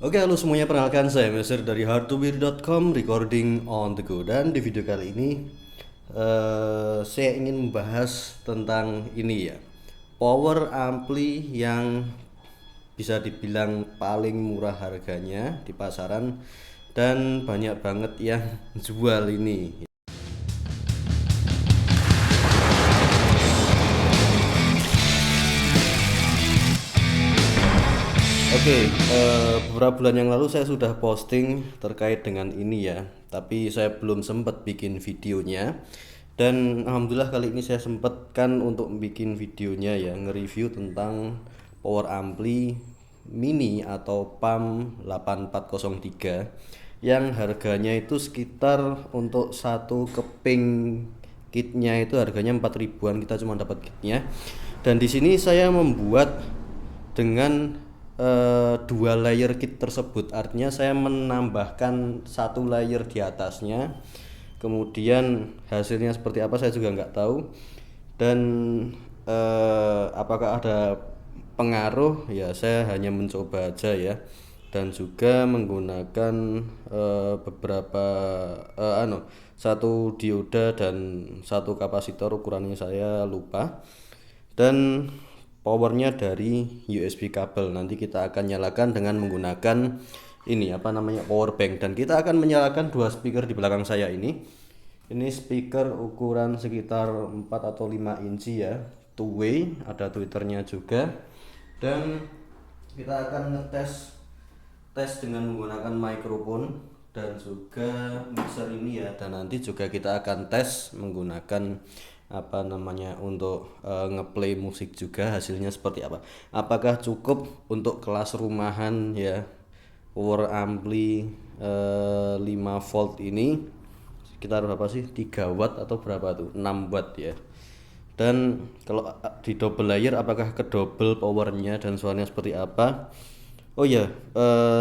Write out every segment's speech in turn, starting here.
Oke, halo semuanya, perkenalkan saya Mesir dari hardtobir.com, recording on the go. Dan di video kali ini saya ingin membahas tentang ini ya, power ampli yang bisa dibilang paling murah harganya di pasaran dan banyak banget yang jual ini. Oke, beberapa bulan yang lalu saya sudah posting terkait dengan ini ya, tapi saya belum sempat bikin videonya. Dan alhamdulillah kali ini saya sempatkan untuk bikin videonya ya, nge-review tentang power ampli mini atau PAM 8403 yang harganya itu sekitar untuk satu keping kitnya itu harganya 4 ribuan, kita cuma dapat kitnya. Dan di sini saya membuat dengan dua layer kit tersebut, artinya saya menambahkan satu layer di atasnya, kemudian hasilnya seperti apa saya juga nggak tahu. Dan apakah ada pengaruh ya, saya hanya mencoba aja ya, dan juga menggunakan beberapa satu dioda dan satu kapasitor, ukurannya saya lupa, dan powernya dari USB kabel. Nanti kita akan nyalakan dengan menggunakan ini power bank, dan kita akan menyalakan dua speaker di belakang saya ini. Ini speaker ukuran sekitar 4 atau 5 inci ya, two way, ada tweeternya juga. Dan kita akan tes dengan menggunakan mikrofon dan juga mixer ini ya, dan nanti juga kita akan tes menggunakan untuk ngeplay musik juga, hasilnya seperti apa, apakah cukup untuk kelas rumahan ya. Power ampli 5 volt ini sekitar berapa sih, 3 watt atau berapa tuh, 6 watt ya. Dan kalau di double layer apakah ke double powernya dan suaranya seperti apa. Oh ya,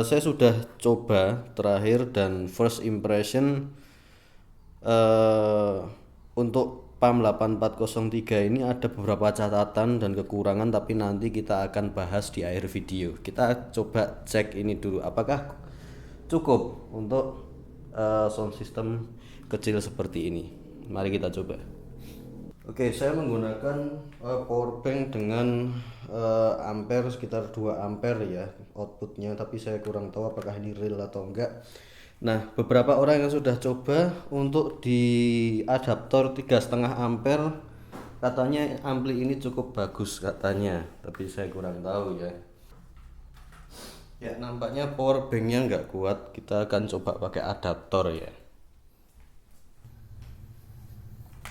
saya sudah coba terakhir, dan first impression untuk PAM 8403 ini ada beberapa catatan dan kekurangan, tapi nanti kita akan bahas di akhir video. Kita coba cek ini dulu, apakah cukup untuk sound system kecil seperti ini. Mari kita coba. Oke, saya menggunakan power bank dengan ampere sekitar 2 ampere ya outputnya, tapi saya kurang tahu apakah ini real atau enggak. Nah, beberapa orang yang sudah coba untuk di adaptor 3,5 ampere, katanya ampli ini cukup bagus katanya, tapi saya kurang tahu ya. Ya, nampaknya power banknya nggak kuat, kita akan coba pakai adaptor ya.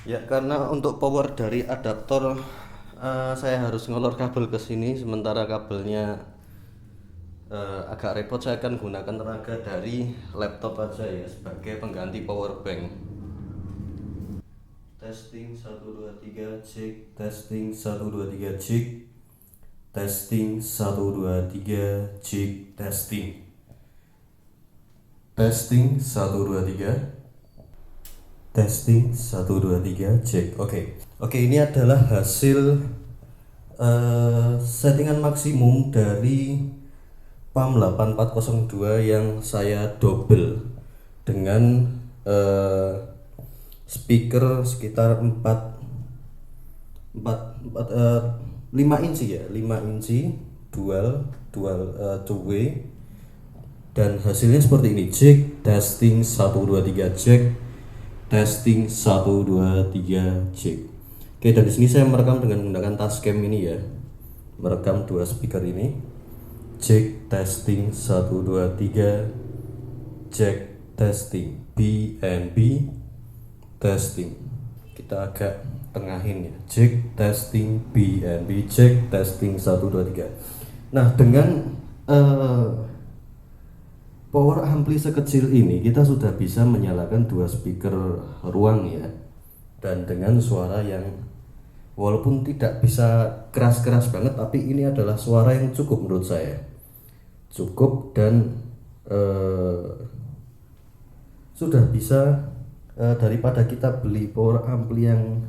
Ya, karena untuk power dari adaptor saya harus ngolor kabel ke sini, sementara kabelnya agak repot. Saya akan gunakan tenaga dari laptop aja ya sebagai pengganti power bank. Testing 1 2 3 cek, testing 1 2 3 cek, testing 1 2 3 cek, testing. Testing 1 2 3. Testing 1 2 3 cek. Oke, ini adalah hasil settingan maksimum dari PAM 8402 yang saya double dengan speaker sekitar 5 inci ya, 5 inci dual two way, dan hasilnya seperti ini. Cek, testing 1 2 3 cek, testing 1 2 3 cek. Oke, dan di sini saya merekam dengan menggunakan Tascam ini ya, merekam dua speaker ini. Cek, testing 1 2 3 cek, testing BNB, testing. Kita agak tengahin ya, cek, testing BNB, cek, testing 1 2 3. Nah, dengan power ampli sekecil ini kita sudah bisa menyalakan dua speaker ruang ya, dan dengan suara yang walaupun tidak bisa keras-keras banget, tapi ini adalah suara yang cukup menurut saya, cukup. Dan sudah bisa daripada kita beli power ampli yang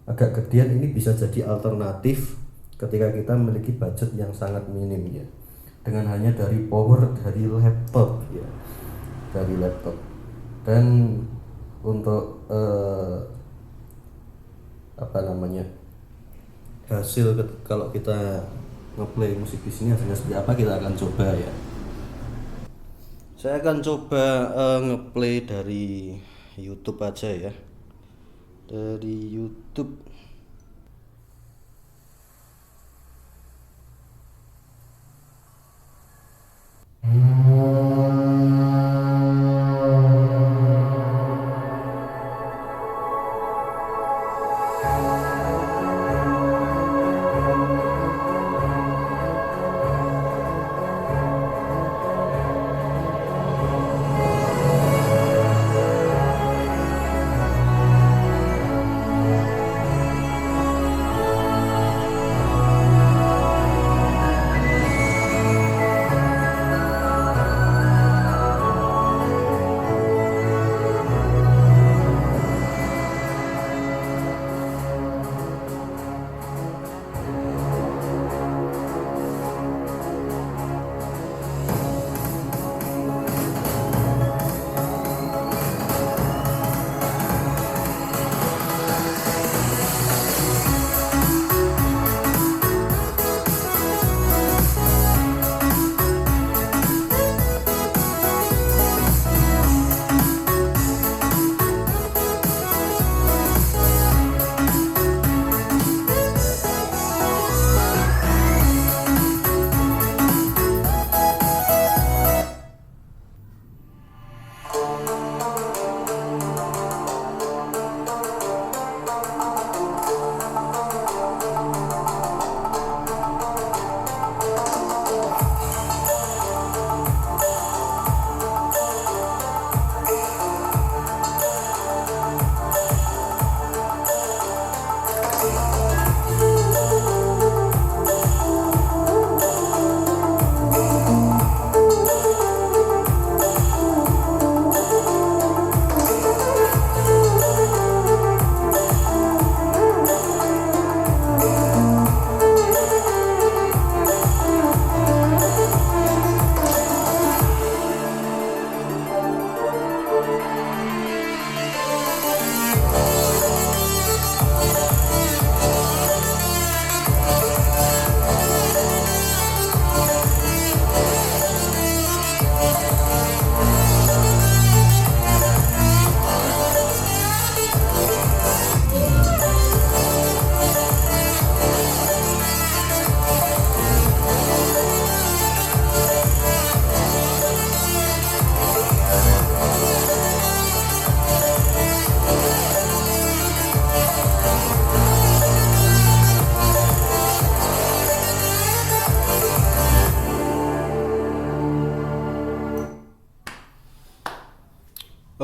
agak gedean, ini bisa jadi alternatif ketika kita memiliki budget yang sangat minim ya. dengan hanya dari power dari laptop ya, dari laptop. Dan untuk apa namanya, hasil kalau kita ngeplay musik di sini hasilnya seperti apa, kita akan coba ya. Saya akan coba ngeplay dari YouTube aja ya, dari YouTube.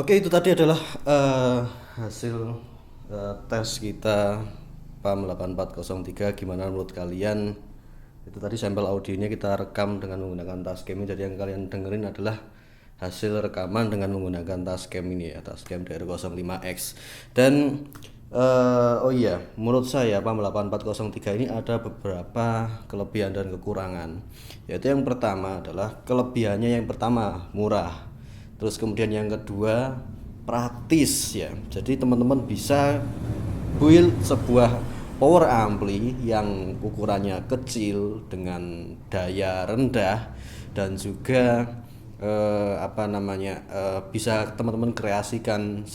Oke, itu tadi adalah hasil tes kita PAM 8403. Gimana menurut kalian? Itu tadi sampel audionya kita rekam dengan menggunakan Tascam. Jadi yang kalian dengerin adalah hasil rekaman dengan menggunakan Tascam ini ya, Tascam DR05X. Dan oh iya, menurut saya PAM 8403 ini ada beberapa kelebihan dan kekurangan. Yaitu yang pertama adalah kelebihannya, yang pertama murah. Terus kemudian yang kedua praktis ya. Jadi teman-teman bisa build sebuah power ampli yang ukurannya kecil dengan daya rendah, dan juga bisa teman-teman kreasikan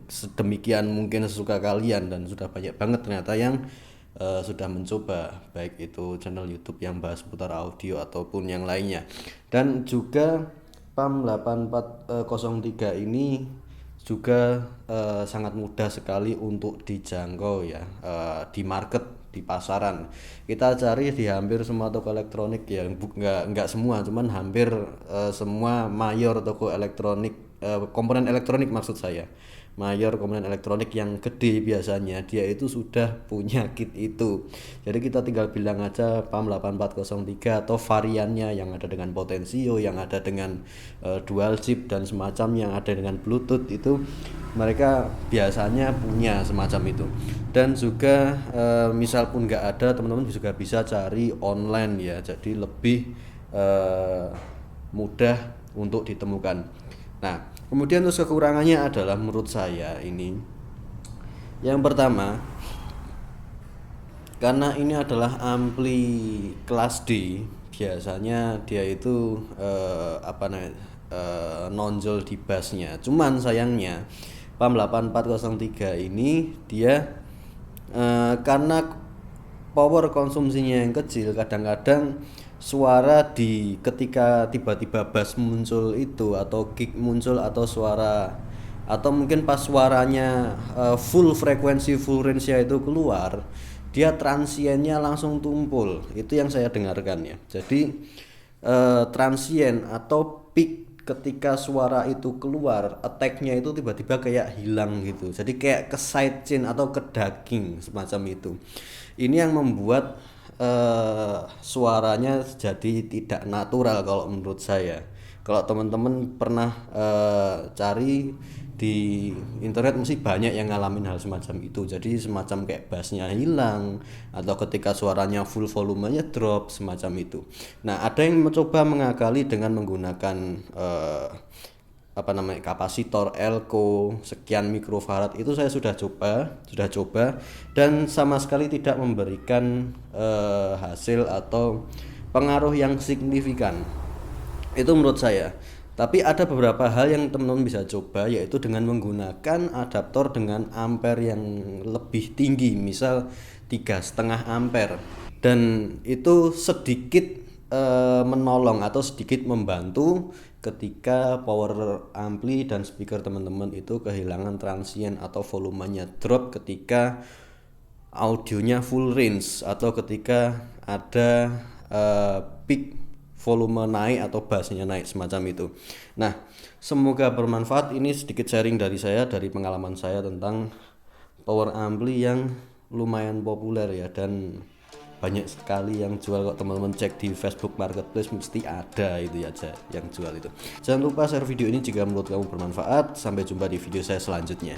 sedemikian mungkin sesuka kalian. Dan sudah banyak banget ternyata yang sudah mencoba, baik itu channel YouTube yang bahas putar audio ataupun yang lainnya. Dan juga PAM 8403 ini juga sangat mudah sekali untuk dijangkau ya, di market, di pasaran. Kita cari di hampir semua toko elektronik ya, nggak semua, cuman hampir semua mayor toko elektronik, komponen elektronik maksud saya, mayor komponen elektronik yang gede biasanya dia itu sudah punya kit itu. Jadi kita tinggal bilang aja PAM 8403 atau variannya yang ada dengan potensio, yang ada dengan dual chip dan semacam, yang ada dengan Bluetooth, itu mereka biasanya punya semacam itu. Dan juga misal pun nggak ada, teman-teman juga bisa cari online ya, jadi lebih mudah untuk ditemukan. Nah, kemudian terus kekurangannya adalah menurut saya ini, yang pertama, karena ini adalah ampli kelas D, biasanya dia itu nonjol di bassnya. Cuman sayangnya PAM 8403 ini dia karena power konsumsinya yang kecil, kadang-kadang suara di ketika tiba-tiba bass muncul itu atau kick muncul atau suara atau mungkin pas suaranya full frekuensi full range itu keluar, dia transiennya langsung tumpul. Itu yang saya dengarkan ya. Jadi transien atau peak ketika suara itu keluar, attack-nya itu tiba-tiba kayak hilang gitu. Jadi kayak ke sidechain atau ke daging semacam itu. Ini yang membuat suaranya jadi tidak natural kalau menurut saya. Kalau teman-teman pernah cari di internet mesti banyak yang ngalamin hal semacam itu. Jadi semacam kayak bassnya hilang atau ketika suaranya full volumenya drop semacam itu. Nah, ada yang mencoba mengakali dengan menggunakan kapasitor elko sekian mikrofarad. Itu saya sudah coba dan sama sekali tidak memberikan hasil atau pengaruh yang signifikan. Itu menurut saya. Tapi ada beberapa hal yang teman-teman bisa coba, yaitu dengan menggunakan adaptor dengan ampere yang lebih tinggi, misal 3,5 ampere, dan itu sedikit menolong atau sedikit membantu ketika power ampli dan speaker teman-teman itu kehilangan transien atau volumenya drop ketika audionya full range atau ketika ada peak volume naik atau bassnya naik semacam itu. Nah, semoga bermanfaat. Ini sedikit sharing dari saya, dari pengalaman saya tentang power ampli yang lumayan populer ya, dan banyak sekali yang jual. Kalau teman-teman cek di Facebook Marketplace mesti ada itu ya aja yang jual itu. Jangan lupa share video ini jika menurut kamu bermanfaat. Sampai jumpa di video saya selanjutnya.